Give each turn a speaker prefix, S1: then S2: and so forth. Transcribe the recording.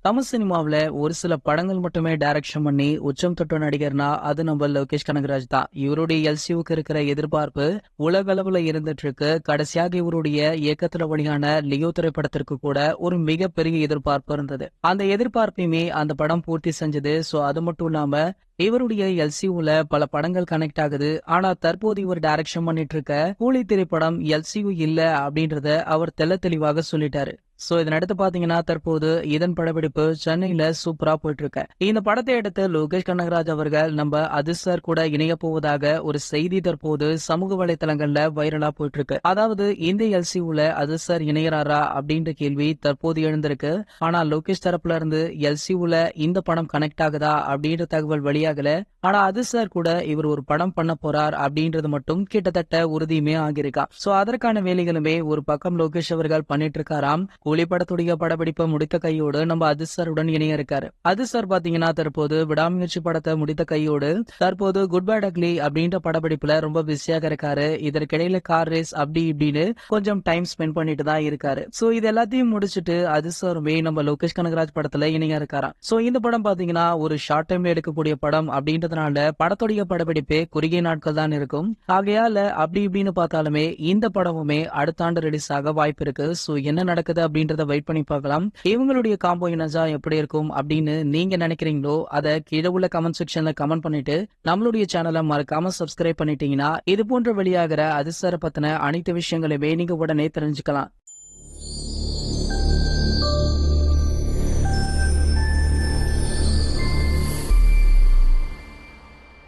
S1: தமிழ் சினிமாவுல ஒரு சில படங்கள் மட்டுமே டைரக்ஷன் பண்ணி உச்சம் தொட்ட நடிகர்னா அது நம்ம லோகேஷ் கனகராஜ் தான். இவருடைய எல்சியூக்கு இருக்கிற எதிர்பார்ப்பு உலக அளவுல இருந்துட்டு இருக்கு. கடைசியாக இவருடைய இயக்கத்துல வெளியான லியோ திரைப்படத்திற்கு கூட ஒரு மிகப்பெரிய எதிர்பார்ப்பு இருந்தது. அந்த எதிர்பார்ப்பையுமே அந்த படம் பூர்த்தி செஞ்சது. சோ அது மட்டும் இல்லாம இவருடைய எல்சியூல பல படங்கள் கனெக்ட் ஆகுது. ஆனா தற்போது இவர் டைரக்ஷன் பண்ணிட்டு இருக்க கூலி திரைப்படம் எல்சியூ இல்ல அப்படின்றத அவர் தெள்ள தெளிவாக சொல்லிட்டாரு. சோ இதனடுத்து பாத்தீங்கன்னா தற்போது இதன் படப்பிடிப்பு சென்னையில சூப்பரா போயிட்டு இருக்கு. இந்த படத்தை எடுத்து லோகேஷ் கனகராஜ் அவர்கள் நம்ம அதிர் சார் கூட இணைய போவதாக ஒரு செய்தி தற்போது சமூக வலைதளங்கள்ல வைரலா போயிட்டு இருக்கு. அதாவது இந்த எல்சியூல அதிர் சார் இணையறாரா அப்படின்ற கேள்வி தற்போது எழுந்திருக்கு. ஆனா லோகேஷ் தரப்புல இருந்து எல்சியூல இந்த படம் கனெக்ட் ஆகுதா அப்படின்ற தகவல் வெளியாகல. ஆனா அதிர் சார் கூட இவர் ஒரு படம் பண்ண போறார் அப்படின்றது மட்டும் கிட்டத்தட்ட உறுதியுமே ஆகியிருக்கா. சோ அதற்கான வேலைகளுமே ஒரு பக்கம் லோகேஷ் அவர்கள் பண்ணிட்டு இருக்காராம். கூலி படத்துடைய படப்பிடிப்பை முடித்த கையோடு நம்ம அதிர் சாருடன் இணைய இருக்காரு. அதிர் சார் பாத்தீங்கன்னா தற்போது விடாமுயற்சி படத்தை முடித்த கையோடு தற்போது குட் பேட் அக்லி அப்படின்ற படப்பிடிப்புல ரொம்ப பிஸியாக இருக்காரு. இதற்கிடையில கார் ரேஸ் அப்படி இப்படின்னு கொஞ்சம் டைம் ஸ்பெண்ட் பண்ணிட்டு தான் இருக்காரு. சோ இது எல்லாத்தையும் முடிச்சுட்டு அதிர் சாருமே நம்ம லோகேஷ் கனகராஜ் படத்துல இணைய இருக்காராம். சோ இந்த படம் பாத்தீங்கன்னா ஒரு ஷார்ட் டைம்ல எடுக்கக்கூடிய படம் அப்படின்றதுனால படத்துடைய படப்பிடிப்பே குறுகிய நாட்கள் தான் இருக்கும். ஆகையால அப்படி இப்படின்னு பார்த்தாலுமே இந்த படமுமே அடுத்த ஆண்டு ரிலீஸ் ஆக வாய்ப்பு இருக்கு. சோ என்ன நடக்குது அப்படின்றத வெயிட் பண்ணி பார்க்கலாம். இவங்களுடைய காம்போ இனஜா எப்படி இருக்கும் அப்படின்னு நீங்க நினைக்கிறீங்களோ அதை கீழே உள்ள கமெண்ட் செக்ஷன்ல கமெண்ட் பண்ணிட்டு நம்மளுடைய சேனலை மறக்காம சப்ஸ்கிரைப் பண்ணிட்டீங்கன்னா இது போன்ற வெளியாகிற அதிர் சாரை பத்தின அனைத்து விஷயங்களையுமே நீங்க உடனே தெரிஞ்சுக்கலாம்.